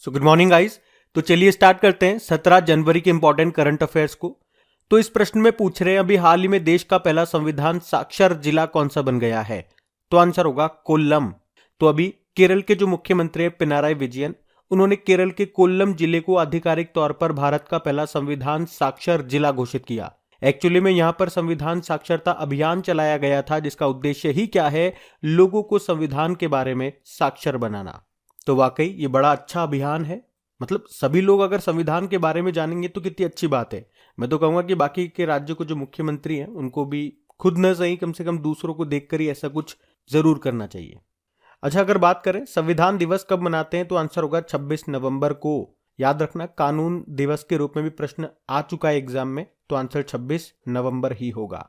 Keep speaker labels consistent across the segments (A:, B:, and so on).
A: Good morning guys. तो चलिए start करते हैं 17 जनवरी के इंपॉर्टेंट करंट अफेयर्स को। तो इस प्रश्न में पूछ रहे हैं अभी हाल ही में देश का पहला संविधान साक्षर जिला कौन सा बन गया है। तो आंसर होगा कोल्लम। तो अभी केरल के जो मुख्यमंत्री है पिनाराई विजयन, उन्होंने केरल के कोल्लम जिले को आधिकारिक तौर पर भारत का पहला संविधान साक्षर जिला घोषित किया। एक्चुअली में यहां पर संविधान साक्षरता अभियान चलाया गया था, जिसका उद्देश्य ही क्या है, लोगों को संविधान के बारे में साक्षर बनाना। तो वाकई ये बड़ा अच्छा अभियान है। मतलब सभी लोग अगर संविधान के बारे में जानेंगे तो कितनी अच्छी बात है। मैं तो कहूंगा कि बाकी के राज्यों को जो मुख्यमंत्री हैं उनको भी खुद न सही कम से कम दूसरों को देखकर ही ऐसा कुछ जरूर करना चाहिए। अच्छा, अगर बात करें संविधान दिवस कब मनाते हैं तो आंसर होगा 26 नवंबर को। याद रखना, कानून दिवस के रूप में भी प्रश्न आ चुका है एग्जाम में, तो आंसर 26 नवंबर ही होगा।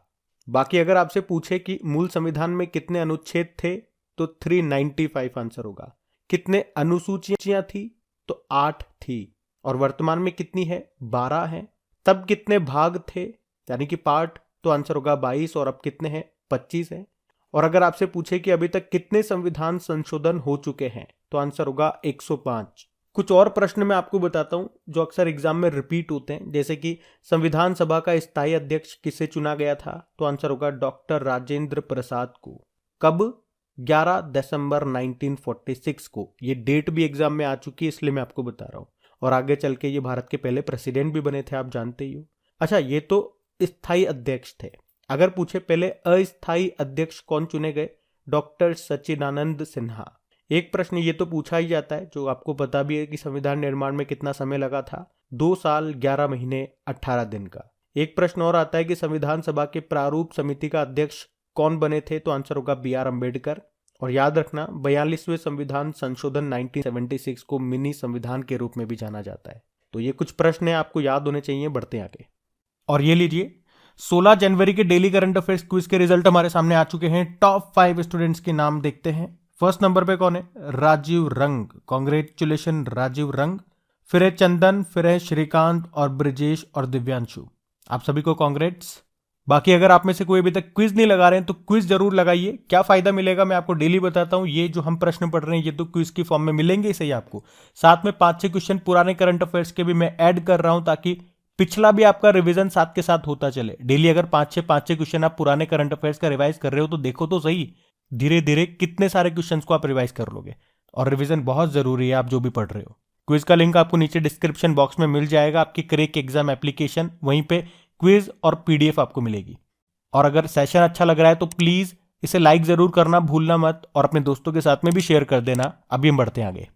A: बाकी अगर आपसे पूछे कि मूल संविधान में कितने अनुच्छेद थे तो 395 आंसर होगा। कितने अनुसूचियां थी तो 8 थी। और वर्तमान में कितनी है, 12 है। तब कितने भाग थे यानी कि पार्ट, तो आंसर होगा 22। और अब कितने हैं, 25 है। और अगर आपसे पूछे कि अभी तक कितने संविधान संशोधन हो चुके हैं तो आंसर होगा 105। कुछ और प्रश्न मैं आपको बताता हूं जो अक्सर एग्जाम में रिपीट होते हैं, जैसे कि संविधान सभा का स्थायी अध्यक्ष किसे चुना गया था तो आंसर होगा डॉक्टर राजेंद्र प्रसाद को। कब, 11 दिसंबर 1946 को। ये डेट भी एग्जाम में आ चुकी है, इसलिए मैं आपको बता रहा हूं। और आगे चल के ये भारत के पहले प्रेसिडेंट भी बने थे, आप जानते ही हो। अच्छा, ये तो स्थायी अध्यक्ष थे। अगर पूछे पहले अस्थायी अध्यक्ष कौन चुने गए, डॉक्टर सच्चिदानंद सिन्हा। एक प्रश्न ये तो पूछा ही जाता है जो आपको पता भी है कि संविधान निर्माण में कितना समय लगा था, 2 साल 11 महीने 18 दिन का। एक प्रश्न और आता है कि संविधान सभा के प्रारूप समिति का अध्यक्ष कौन बने थे तो आंसर होगा B.R. अम्बेडकर। और याद रखना, 42वें संविधान संशोधन 1976 को मिनी संविधान के रूप में भी जाना जाता है। तो ये कुछ प्रश्न है, आपको याद होने चाहिए। बढ़ते आगे। और ये लीजिए, 16 जनवरी के डेली करंट अफेयर्स क्विज के रिजल्ट हमारे सामने आ चुके हैं। टॉप 5 स्टूडेंट्स के नाम देखते हैं। फर्स्ट नंबर पे कौन है, राजीव रंग। कॉन्ग्रेचुलेशन राजीव रंग। फिर है चंदन, फिर है श्रीकांत और ब्रिजेश और दिव्यांशु। आप सभी को कॉन्ग्रेट्स। बाकी अगर आप में से कोई अभी तक क्विज नहीं लगा रहे हैं तो क्विज जरूर लगाइए। क्या फायदा मिलेगा मैं आपको डेली बताता हूं। ये जो हम प्रश्न पढ़ रहे हैं ये तो क्विज की फॉर्म में मिलेंगे ही सही आपको। साथ में 5-6 क्वेश्चन पुराने करंट अफेयर्स के भी मैं ऐड कर रहा हूं, ताकि पिछला भी आपका रिवीजन साथ के साथ होता चले। डेली अगर 5-6 क्वेश्चन आप पुराने करंट अफेयर्स का रिवाइज कर रहे हो तो देखो तो सही, धीरे धीरे कितने सारे क्वेश्चन को आप रिवाइज कर लोगे। और रिवीजन बहुत जरूरी है आप जो भी पढ़ रहे हो। क्विज का लिंक आपको नीचे डिस्क्रिप्शन बॉक्स में मिल जाएगा। आपकी क्रैक एग्जाम एप्लीकेशन, वहीं पे क्विज और पीडीएफ आपको मिलेगी। और अगर सेशन अच्छा लग रहा है तो प्लीज इसे लाइक जरूर करना भूलना मत, और अपने दोस्तों के साथ में भी शेयर कर देना। अभी हम बढ़ते हैं आगे।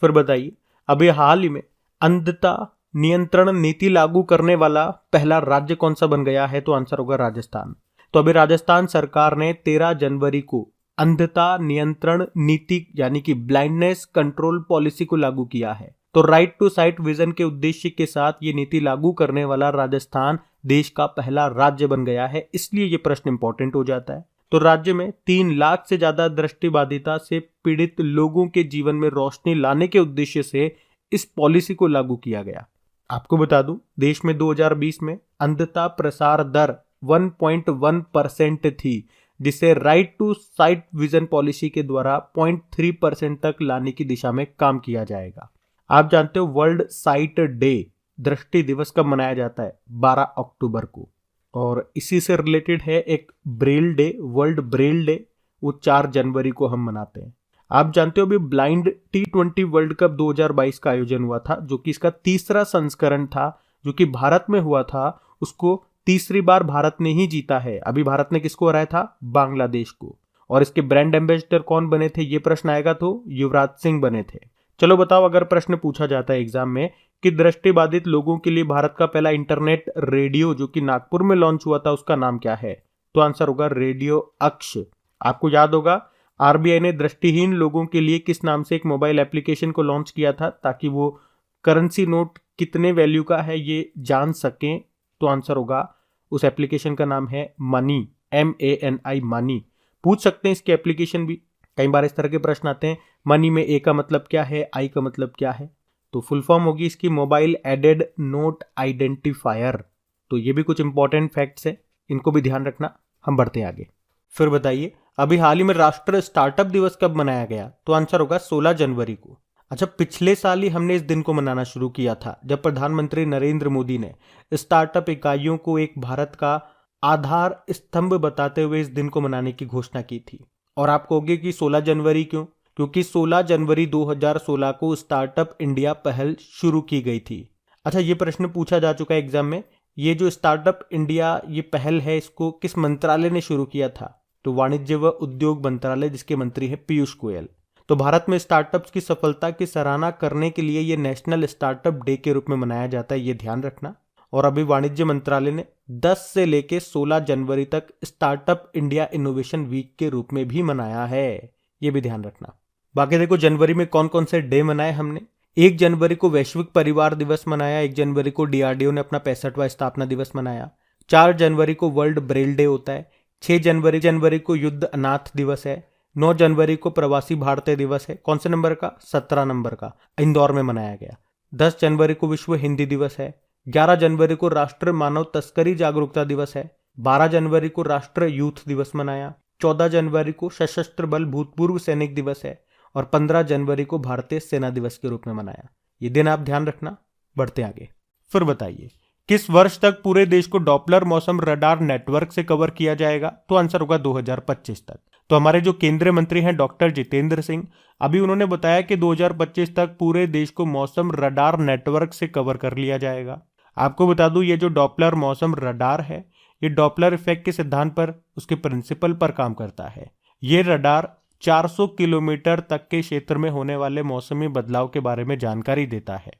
A: फिर बताइए, अभी हाल ही में अंधता नियंत्रण नीति लागू करने वाला पहला राज्य कौन सा बन गया है तो आंसर होगा राजस्थान। तो अभी राजस्थान सरकार ने 13 जनवरी को अंधता नियंत्रण नीति यानी कि ब्लाइंडनेस कंट्रोल पॉलिसी को लागू किया है। तो राइट टू साइट विजन के उद्देश्य के साथ ये नीति लागू करने वाला राजस्थान देश का पहला राज्य बन गया है, इसलिए ये प्रश्न इंपॉर्टेंट हो जाता है। तो राज्य में 3 लाख से ज्यादा दृष्टिबाधिता से पीड़ित लोगों के जीवन में रोशनी लाने के उद्देश्य से इस पॉलिसी को लागू किया गया। आपको बता दूं, देश में 2020 में अंधता प्रसार दर 1.1% थी, जिसे right to sight vision policy के द्वारा 0.3% तक लाने की दिशा में काम किया जाएगा। आप जानते हो वर्ल्ड साइट डे, दृष्टि दिवस कब मनाया जाता है, 12 अक्टूबर को। और इसी से रिलेटेड है एक Braille day, world Braille day, वो 4 जनवरी को हम मनाते हैं। आप जानते हो अभी ब्लाइंड T20 वर्ल्ड कप 2022 का आयोजन हुआ था, जो कि इसका तीसरा संस्करण था, जो कि भारत में हुआ था। उसको तीसरी बार भारत ने ही जीता है। अभी भारत ने किसको हराया था, बांग्लादेश को। और इसके ब्रांड एम्बेसडर कौन बने थे, ये प्रश्न आएगा तो युवराज सिंह बने थे। चलो बताओ, अगर प्रश्न पूछा जाता है एग्जाम में कि दृष्टिबाधित लोगों के लिए भारत का पहला इंटरनेट रेडियो जो कि नागपुर में लॉन्च हुआ था, उसका नाम क्या है तो आंसर होगा रेडियो अक्ष। आपको याद होगा आरबीआई ने दृष्टिहीन लोगों के लिए किस नाम से एक मोबाइल एप्लीकेशन को लॉन्च किया था, ताकि वो करेंसी नोट कितने वैल्यू का है ये जान सकें। तो आंसर होगा, उस एप्लीकेशन का नाम है मनी, MANI मनी। पूछ सकते हैं इसकी एप्लीकेशन भी, कई बार इस तरह के प्रश्न आते हैं। मनी में ए का मतलब क्या है, आई का मतलब क्या है, तो फुल फॉर्म होगी इसकी मोबाइल एडेड नोट आइडेंटिफायर। तो ये भी कुछ इंपॉर्टेंट फैक्ट्स है, इनको भी ध्यान रखना। हम बढ़ते हैं आगे। फिर बताइए, अभी हाल ही में राष्ट्रीय स्टार्टअप दिवस कब मनाया गया तो आंसर होगा 16 जनवरी को। अच्छा, पिछले साल ही हमने इस दिन को मनाना शुरू किया था जब प्रधानमंत्री नरेंद्र मोदी ने स्टार्टअप इकाइयों को एक भारत का आधार स्तंभ बताते हुए इस दिन को मनाने की घोषणा की थी। और आप कहोगे कि 16 जनवरी क्यों? क्योंकि 16 जनवरी 2016 को स्टार्टअप इंडिया पहल शुरू की गई थी। अच्छा, ये प्रश्न पूछा जा चुका है एग्जाम में। ये जो स्टार्टअप इंडिया ये पहल है, इसको किस मंत्रालय ने शुरू किया था? तो वाणिज्य व उद्योग मंत्रालय, जिसके मंत्री हैं पीयूष गोयल। तो भारत में स्टार्टअप्स की सफलता की सराहना करने के लिए ये नेशनल स्टार्टअप डे के रूप में मनाया जाता है, ये ध्यान रखना। और अभी वाणिज्य मंत्रालय ने 10 से लेके 16 जनवरी तक स्टार्टअप इंडिया इनोवेशन वीक के रूप में भी मनाया है, ये भी ध्यान रखना। बाकी देखो, जनवरी में कौन कौन से डे मनाए हमने। 1 जनवरी को वैश्विक परिवार दिवस मनाया। 1 जनवरी को डीआरडीओ ने अपना 65वां स्थापना दिवस मनाया। 4 जनवरी को वर्ल्ड ब्रेल डे होता है। 6 जनवरी को युद्ध अनाथ दिवस है। 9 जनवरी को प्रवासी भारतीय दिवस है। कौन से नंबर का? 17 नंबर का, इंदौर में मनाया गया। 10 जनवरी को विश्व हिंदी दिवस है। 11 जनवरी को राष्ट्रीय मानव तस्करी जागरूकता दिवस है। 12 जनवरी को राष्ट्रीय यूथ दिवस मनाया। 14 जनवरी को सशस्त्र बल भूतपूर्व सैनिक दिवस है। और 15 जनवरी को भारतीय सेना दिवस के रूप में मनाया। ये दिन आप ध्यान रखना। बढ़ते आगे। फिर बताइए, किस वर्ष तक पूरे देश को डॉपलर मौसम रडार नेटवर्क से कवर किया जाएगा? तो आंसर होगा 2025 तक। तो हमारे जो केंद्रीय मंत्री हैं डॉक्टर जितेंद्र सिंह, अभी उन्होंने बताया कि 2025 तक पूरे देश को मौसम रडार नेटवर्क से कवर कर लिया जाएगा। आपको बता दूं, ये जो डॉपलर मौसम रडार है, ये डॉपलर इफेक्ट के सिद्धांत पर, उसके प्रिंसिपल पर काम करता है। ये रडार 400 किलोमीटर तक के क्षेत्र में होने वाले मौसमी बदलाव के बारे में जानकारी देता है।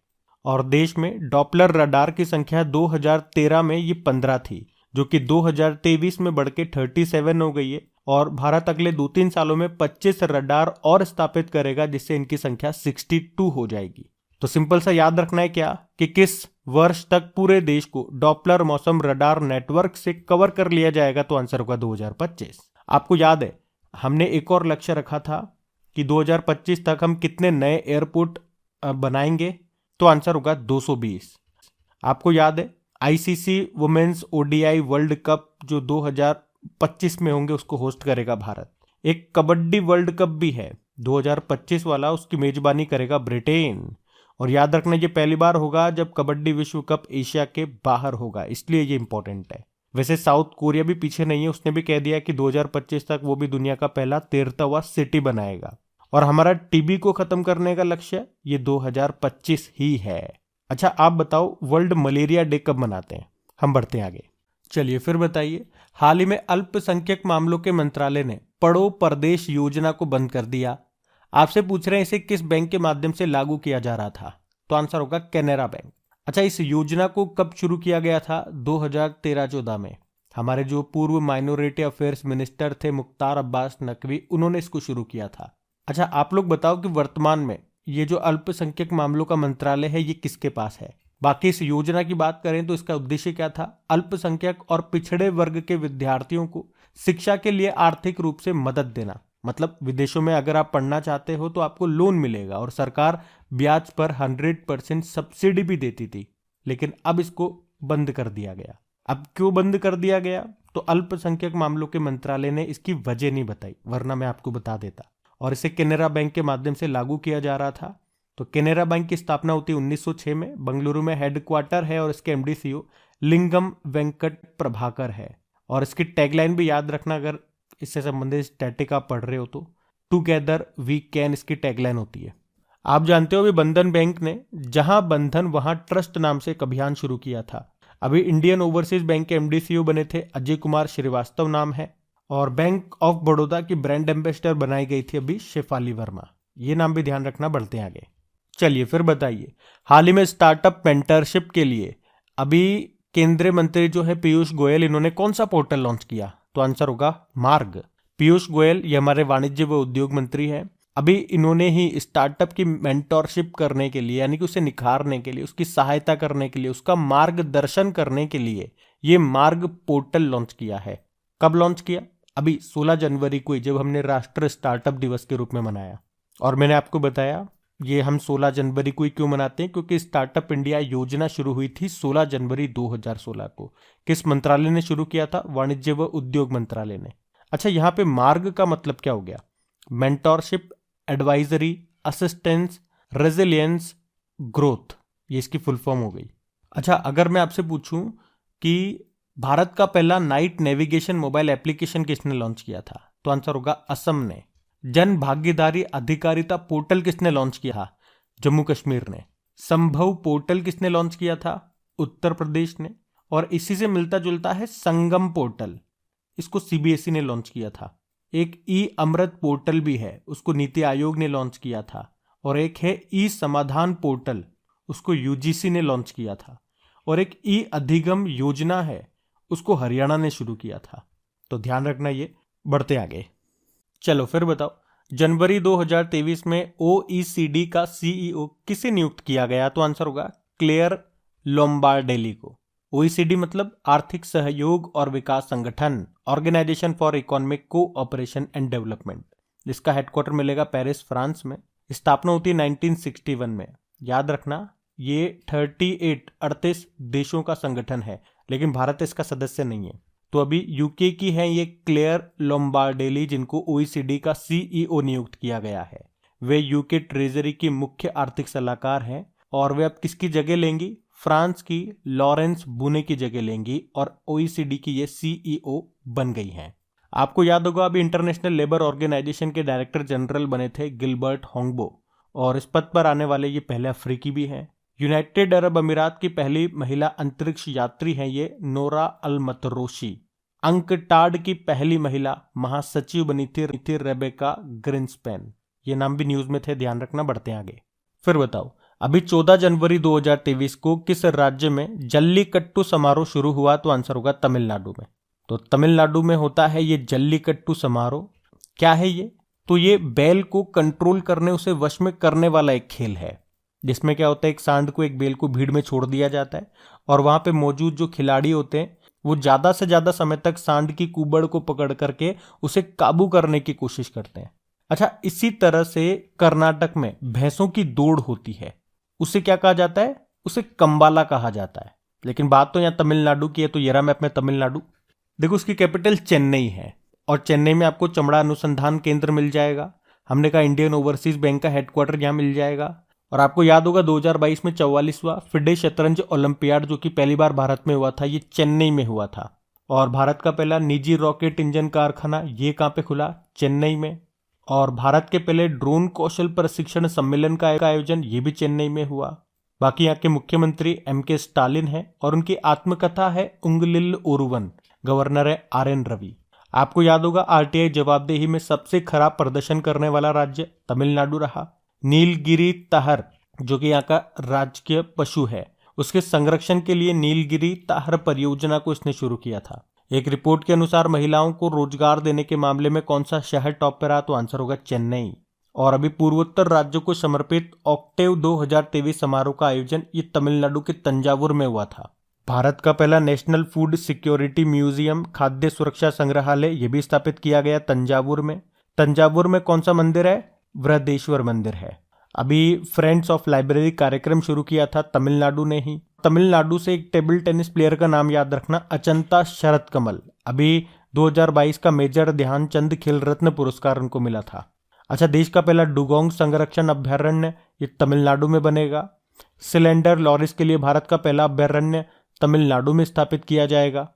A: और देश में डॉपलर रडार की संख्या 2013 में ये 15 थी, जो कि 2023 में बढ़ के 37 हो गई है। और भारत अगले 2-3 सालों में 25 रडार और स्थापित करेगा, जिससे इनकी संख्या 62 हो जाएगी। तो सिंपल सा याद रखना है क्या, कि किस वर्ष तक पूरे देश को डॉपलर मौसम रडार नेटवर्क से कवर कर लिया जाएगा? तो आंसर होगा 2025। आपको याद है, हमने एक और लक्ष्य रखा था कि 2025 तक हम कितने नए एयरपोर्ट बनाएंगे? तो आंसर होगा 220। आपको याद है, ICC women's ODI world cup जो 2025 में होंगे, उसको होस्ट करेगा भारत। एक कबड्डी वर्ल्ड कप भी है 2025 वाला, उसकी मेजबानी करेगा ब्रिटेन। और याद रखना, ये पहली बार होगा जब कबड्डी विश्व कप एशिया के बाहर होगा, इसलिए ये इंपॉर्टेंट है। वैसे साउथ कोरिया भी पीछे नहीं है, उसने भी कह दिया कि 2025 तक वो भी दुनिया का पहला 13वां सिटी बनाएगा। और हमारा टीबी को खत्म करने का लक्ष्य ये 2025 ही है। अच्छा, आप बताओ, वर्ल्ड मलेरिया डे कब मनाते हैं? हम बढ़ते हैं आगे। चलिए फिर बताइए, हाल ही में अल्पसंख्यक मामलों के मंत्रालय ने पढ़ो परदेश योजना को बंद कर दिया। आपसे पूछ रहे हैं इसे किस बैंक के माध्यम से लागू किया जा रहा था? तो आंसर होगा कैनरा बैंक। अच्छा, इस योजना को कब शुरू किया गया था? 2013-14 में। हमारे जो पूर्व माइनॉरिटी अफेयर्स मिनिस्टर थे मुख्तार अब्बास नकवी, उन्होंने इसको शुरू किया था। अच्छा, आप लोग बताओ कि वर्तमान में ये जो अल्पसंख्यक मामलों का मंत्रालय है, ये किसके पास है? बाकी इस योजना की बात करें तो इसका उद्देश्य क्या था? अल्पसंख्यक और पिछड़े वर्ग के विद्यार्थियों को शिक्षा के लिए आर्थिक रूप से मदद देना। मतलब विदेशों में अगर आप पढ़ना चाहते हो तो आपको लोन मिलेगा और सरकार ब्याज पर 100% सब्सिडी भी देती थी। लेकिन अब इसको बंद कर दिया गया। अब क्यों बंद कर दिया गया? तो अल्पसंख्यक मामलों के मंत्रालय ने इसकी वजह नहीं बताई, वरना मैं आपको बता देता। और इसे कैनरा बैंक के माध्यम से लागू किया जा रहा था। तो कैनरा बैंक की स्थापना होती है 1906 में। बंगलुरु में हेडक्वार्टर है और इसके एमडी सीईओ लिंगम वेंकट प्रभाकर है। और इसकी टैगलाइन भी याद रखना, अगर इससे संबंधित स्टैटिक आप पढ़ रहे हो तो, टुगेदर वी कैन इसकी टैगलाइन होती है। आप जानते हो, अभी बंधन बैंक ने जहां बंधन वहां ट्रस्ट नाम से एक अभियान शुरू किया था। अभी इंडियन ओवरसीज बैंक के एमडी सीईओ बने थे अजय कुमार श्रीवास्तव नाम है। और बैंक ऑफ बड़ौदा की ब्रांड एम्बेसडर बनाई गई थी अभी शेफाली वर्मा। ये नाम भी ध्यान रखना। बढ़ते हैं आगे। चलिए फिर बताइए, हाल ही में स्टार्टअप मेंटरशिप के लिए अभी केंद्रीय मंत्री जो है पीयूष गोयल, इन्होंने कौन सा पोर्टल लॉन्च किया? तो आंसर होगा मार्ग। पीयूष गोयल ये हमारे वाणिज्य व उद्योग मंत्री हैं। अभी इन्होंने ही स्टार्टअप की मेंटरशिप करने के लिए, यानी कि उसे निखारने के लिए, उसकी सहायता करने के लिए, उसका मार्गदर्शन करने के लिए ये मार्ग पोर्टल लॉन्च किया है। कब लॉन्च किया? अभी 16 जनवरी को, जब हमने राष्ट्रीय स्टार्टअप दिवस के रूप में मनाया। और मैंने आपको बताया ये हम 16 जनवरी को ही क्यों मनाते हैं, क्योंकि स्टार्टअप इंडिया योजना शुरू हुई थी 16 जनवरी 2016 को। किस मंत्रालय ने शुरू किया था? वाणिज्य व उद्योग मंत्रालय ने। अच्छा, यहाँ पे मार्ग का मतलब क्या हो गया? Mentorship, advisory, assistance, resilience growth, ये इसकी फुल फॉर्म हो गई। अच्छा, अगर मैं आपसे पूछूं कि भारत का पहला नाइट नेविगेशन मोबाइल एप्लीकेशन किसने लॉन्च किया था, तो आंसर होगा असम ने। जन भागीदारी अधिकारिता पोर्टल किसने लॉन्च किया था, जम्मू कश्मीर ने। संभव पोर्टल किसने लॉन्च किया था, उत्तर प्रदेश ने। और इसी से मिलता जुलता है संगम पोर्टल, इसको सीबीएसई ने लॉन्च किया था। एक ई अमृत पोर्टल भी है, उसको नीति आयोग ने लॉन्च किया था। और एक है ई समाधान पोर्टल, उसको यूजीसी ने लॉन्च किया था। और एक ई अधिगम योजना है, उसको हरियाणा ने शुरू किया था। तो ध्यान रखना ये। बढ़ते आगे, चलो फिर बताओ, जनवरी 2023 में ओईसीडी का सीईओ किसे नियुक्त किया गया, तो आंसर होगा क्लेयर लोम्बार्डेली को। ओईसीडी मतलब आर्थिक सहयोग और विकास संगठन, organisation for economic cooperation and development. इसका हेडक्वार्टर मिलेगा पेरिस, फ्रांस में। स्थापना होती है 1961 में। याद रखना, ये 38 देशों का संगठन है, लेकिन भारत इसका सदस्य नहीं है। तो अभी यूके की है ये क्लेयर लोम्बार्डेली, जिनको ओईसीडी का सीईओ नियुक्त किया गया है। वे यूके ट्रेजरी की मुख्य आर्थिक सलाहकार हैं और वे अब किसकी जगह लेंगी, फ्रांस की लॉरेंस बुने की जगह लेंगी और ओईसीडी की ये सीईओ बन गई हैं। आपको याद होगा अभी इंटरनेशनल लेबर ऑर्गेनाइजेशन के डायरेक्टर जनरल बने थे गिलबर्ट होंगबो, और इस पद पर आने वाले ये पहले अफ्रीकी भी हैं। यूनाइटेड अरब अमीरात की पहली महिला अंतरिक्ष यात्री हैं ये नोरा अल मतरोशी। अंकटाड की पहली महिला महासचिव बनी थी रेबेका ग्रिन्सपैन। ये नाम भी न्यूज में थे, ध्यान रखना। बढ़ते आगे, फिर बताओ, अभी 14 जनवरी 2023 को किस राज्य में जल्लीकट्टू समारोह शुरू हुआ, तो आंसर होगा तमिलनाडु में। तो तमिलनाडु में होता है ये जल्लीकट्टू समारोह। क्या है ये, तो ये बैल को कंट्रोल करने, उसे वश में करने वाला एक खेल है, जिसमें क्या होता है, एक सांड को, एक बैल को भीड़ में छोड़ दिया जाता है और वहां पे मौजूद जो खिलाड़ी होते हैं वो ज्यादा से ज्यादा समय तक सांड की कुबड़ को पकड़ करके उसे काबू करने की कोशिश करते हैं। अच्छा, इसी तरह से कर्नाटक में भैंसों की दौड़ होती है, उसे क्या कहा जाता है, उसे कंबाला कहा जाता है। लेकिन बात तो यहाँ तमिलनाडु की है, तो ये रहा मैप में तमिलनाडु। देखो, उसकी कैपिटल चेन्नई है और चेन्नई में आपको चमड़ा अनुसंधान केंद्र मिल जाएगा। हमने कहा इंडियन ओवरसीज बैंक का हेडक्वार्टर यहाँ मिल जाएगा। और आपको याद होगा 2022 में 44वां फिडे शतरंज ओलंपियाड, जो कि पहली बार भारत में हुआ था, ये चेन्नई में हुआ था। और भारत का पहला निजी रॉकेट इंजन कारखाना ये कहाँ पे खुला, चेन्नई में। और भारत के पहले ड्रोन कौशल प्रशिक्षण सम्मेलन का आयोजन ये भी चेन्नई में हुआ। बाकी यहाँ के मुख्यमंत्री MK स्टालिन है और उनकी आत्मकथा है उंगलिल ओरुवन। गवर्नर है RN रवि। आपको याद होगा RTI जवाबदेही में सबसे खराब प्रदर्शन करने वाला राज्य तमिलनाडु रहा। नीलगिरी ताहर, जो कि यहाँ का राजकीय पशु है, उसके संरक्षण के लिए नीलगिरी ताहर परियोजना को इसने शुरू किया था। एक रिपोर्ट के अनुसार महिलाओं को रोजगार देने के मामले में कौन सा शहर टॉप पर रहा, तो आंसर होगा चेन्नई। और अभी पूर्वोत्तर राज्यों को समर्पित ऑक्टेव 2023 समारोह का आयोजन ये तमिलनाडु के तंजावुर में हुआ था। भारत का पहला नेशनल फूड सिक्योरिटी म्यूजियम, खाद्य सुरक्षा संग्रहालय, ये भी स्थापित किया गया तंजावुर में। तंजावुर में कौन सा मंदिर है, बृहदेश्वर मंदिर है। अभी फ्रेंड्स ऑफ लाइब्रेरी कार्यक्रम शुरू किया था तमिलनाडु ने ही। तमिलनाडु से एक टेबल टेनिस प्लेयर का नाम याद रखना, अचंता शरत कमल। अभी 2022 का मेजर ध्यानचंद खेल रत्न पुरस्कार उनको मिला था। अच्छा, देश का पहला डुगोंग संरक्षण अभ्यारण्य ये तमिलनाडु में बनेगा। सिलेंडर लॉरिस के लिए भारत का पहला अभ्यारण्य तमिलनाडु में स्थापित किया जाएगा।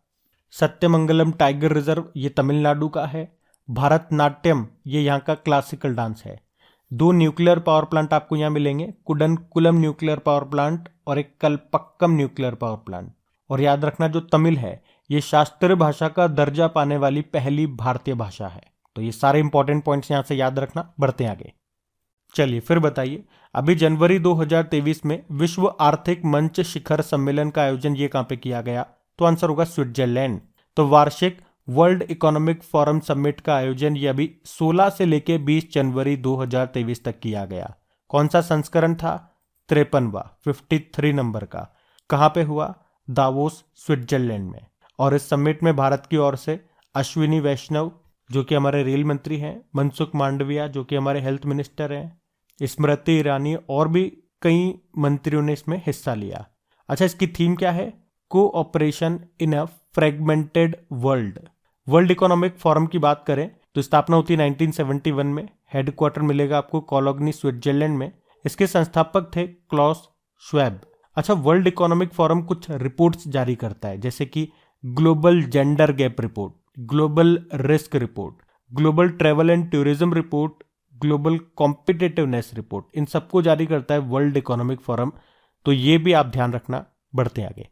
A: सत्यमंगलम टाइगर रिजर्व ये तमिलनाडु का है। भारतनाट्यम ये यहाँ का क्लासिकल डांस है। 2 न्यूक्लियर पावर प्लांट आपको यहाँ मिलेंगे, कुडनकुलम न्यूक्लियर पावर प्लांट और एक कलपक्कम न्यूक्लियर पावर प्लांट। और याद रखना, जो तमिल है ये शास्त्रीय भाषा का दर्जा पाने वाली पहली भारतीय भाषा है। तो ये सारे इंपॉर्टेंट पॉइंट्स यहाँ से याद रखना। बढ़ते आगे, चलिए फिर बताइए, अभी जनवरी 2023 में विश्व आर्थिक मंच शिखर सम्मेलन का आयोजन ये कहाँ पे किया गया, तो आंसर होगा स्विट्जरलैंड। तो वार्षिक वर्ल्ड इकोनॉमिक फोरम समिट का आयोजन ये अभी 16 से लेके 20 जनवरी 2023 तक किया गया। कौन सा संस्करण था, 53वां, 53 नंबर का। कहाँ पे हुआ, दावोस, स्विट्जरलैंड में। और इस समिट में भारत की ओर से अश्विनी वैष्णव जो कि हमारे रेल मंत्री हैं, मनसुख मांडविया जो कि हमारे हेल्थ मिनिस्टर हैं, स्मृति ईरानी और भी कई मंत्रियों ने इसमें हिस्सा लिया। अच्छा, इसकी थीम क्या है, कोऑपरेशन इन अ fragmented world. World Economic forum की बात करें तो स्थापना होती है 1971 में। हेडक्वार्टर मिलेगा आपको कोलोग्नी, स्विट्जरलैंड में। इसके संस्थापक थे क्लॉस श्वेब। अच्छा, वर्ल्ड इकोनॉमिक फोरम कुछ रिपोर्ट्स जारी करता है, जैसे कि global gender gap report, global risk report, global travel and tourism report, global competitiveness report. इन सबको जारी करता है वर्ल्ड इकोनॉमिक फोरम, तो ये भी आप ध्यान रखना। बढ़ते हैं आगे।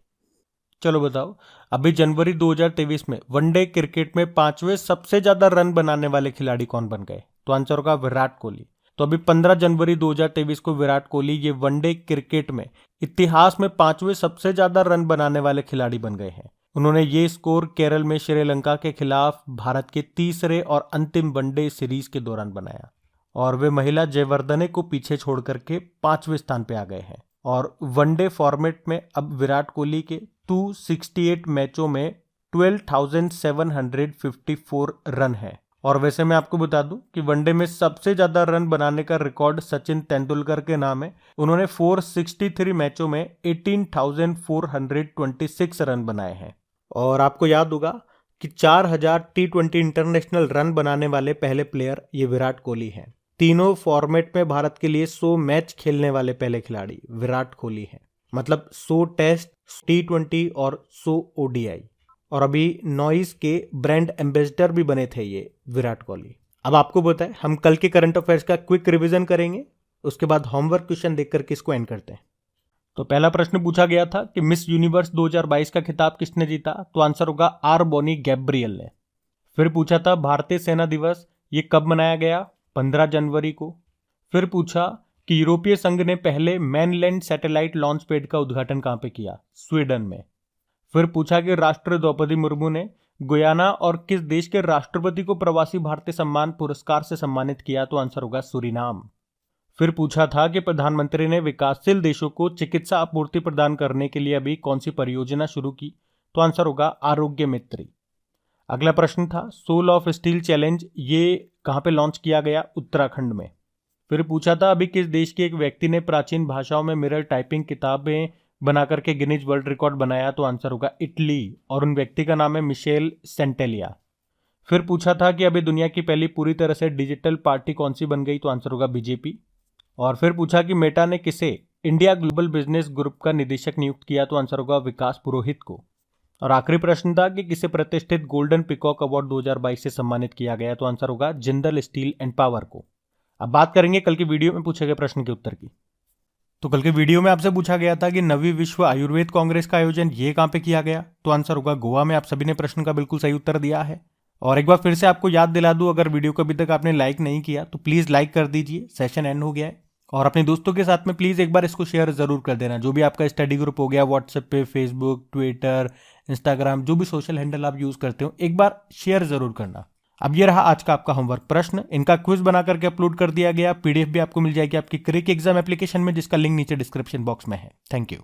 A: चलो बताओ, अभी जनवरी 2023 में वनडे क्रिकेट में 5वें सबसे ज्यादा रन बनाने वाले खिलाड़ी कौन बन गए? तो आंसर होगा विराट कोहली। तो अभी 15 जनवरी 2023 को विराट कोहली ये वनडे क्रिकेट में इतिहास में 5वें सबसे ज्यादा रन बनाने वाले खिलाड़ी बन गए हैं। उन्होंने ये स्कोर केरल में श्रीलंका के खिलाफ भारत के तीसरे और अंतिम वनडे सीरीज के दौरान बनाया, और वे महिला जयवर्धने को पीछे छोड़ करके 5वें स्थान पे आ गए हैं। और वनडे फॉर्मेट में अब विराट कोहली के 268 मैचों में 12,754 रन है। और वैसे मैं आपको बता दूं कि वनडे में सबसे ज्यादा रन बनाने का रिकॉर्ड सचिन तेंदुलकर के नाम है। उन्होंने 463 मैचों में 18,426 रन बनाए हैं। और आपको याद होगा कि 4,000 T20 इंटरनेशनल रन बनाने वाले पहले प्लेयर ये विराट कोहली हैं। तीनों फॉर्मेट में भारत के लिए 100 मैच खेलने वाले पहले खिलाड़ी विराट कोहली हैं। मतलब 100 टेस्ट, T20 और 100 ODI। और अभी नॉइस के ब्रांड एम्बेसडर भी बने थे ये विराट कोहली। अब आपको बताएं, हम कल के करंट अफेयर्स का क्विक रिवीजन करेंगे, उसके बाद होमवर्क क्वेश्चन देख करके इसको एंड करते हैं। तो पहला प्रश्न पूछा गया था कि मिस यूनिवर्स 2022 का खिताब किसने जीता? तो आंसर होगा आर बोनी गैब्रियल ने। फिर पूछा था भारतीय सेना दिवस ये कब मनाया गया? 15 जनवरी को। फिर पूछा कि यूरोपीय संघ ने पहले मैनलैंड सैटेलाइट लॉन्च पैड का उद्घाटन कहां पे किया? स्वीडन में। फिर पूछा कि राष्ट्रपति द्रौपदी मुर्मू ने गुयाना और किस देश के राष्ट्रपति को प्रवासी भारतीय सम्मान पुरस्कार से सम्मानित किया? तो आंसर होगा सूरीनाम। फिर पूछा था कि प्रधानमंत्री ने विकासशील देशों को चिकित्सा आपूर्ति प्रदान करने के लिए अभी कौन सी परियोजना शुरू की? तो आंसर होगा आरोग्य मित्री। अगला प्रश्न था सोल ऑफ स्टील चैलेंज ये कहां पे लॉन्च किया गया? उत्तराखंड में। फिर पूछा था अभी किस देश के एक व्यक्ति ने प्राचीन भाषाओं में मिरर टाइपिंग किताबें बना करके गिनीज वर्ल्ड रिकॉर्ड बनाया? तो आंसर होगा इटली, और उन व्यक्ति का नाम है मिशेल सेंटेलिया। फिर पूछा था कि अभी दुनिया की पहली पूरी तरह से डिजिटल पार्टी कौन सी बन गई? तो आंसर होगा बीजेपी। और फिर पूछा कि मेटा ने किसे इंडिया ग्लोबल बिजनेस ग्रुप का निदेशक नियुक्त किया? तो आंसर होगा विकास पुरोहित को। और आखिरी प्रश्न था कि किसे प्रतिष्ठित गोल्डन पिकॉक अवार्ड 2022 से सम्मानित किया गया? तो आंसर होगा जिंदल स्टील एंड पावर को। अब बात करेंगे कल की वीडियो में पूछे गए प्रश्न के उत्तर की। तो कल के वीडियो में आपसे पूछा गया था कि 9वीं विश्व आयुर्वेद कांग्रेस का आयोजन ये कहां पे किया गया? तो आंसर होगा गोवा में। आप सभी ने प्रश्न का बिल्कुल सही उत्तर दिया है। और एक बार फिर से आपको याद दिला दूं, अगर वीडियो को अभी तक आपने लाइक नहीं किया तो प्लीज लाइक कर दीजिए, सेशन एंड हो गया है। और अपने दोस्तों के साथ में प्लीज एक बार इसको शेयर जरूर कर देना। जो भी आपका स्टडी ग्रुप हो गया, व्हाट्सएप पे, फेसबुक, ट्विटर, इंस्टाग्राम, जो भी सोशल हैंडल आप यूज करते हो, एक बार शेयर जरूर करना। अब ये रहा आज का आपका होमवर्क प्रश्न। इनका क्विज बना करके अपलोड कर दिया गया। पीडीएफ भी आपको मिल जाएगी आपकी क्रिक एग्जाम एप्लीकेशन में, जिसका लिंक नीचे डिस्क्रिप्शन बॉक्स में है। Thank you.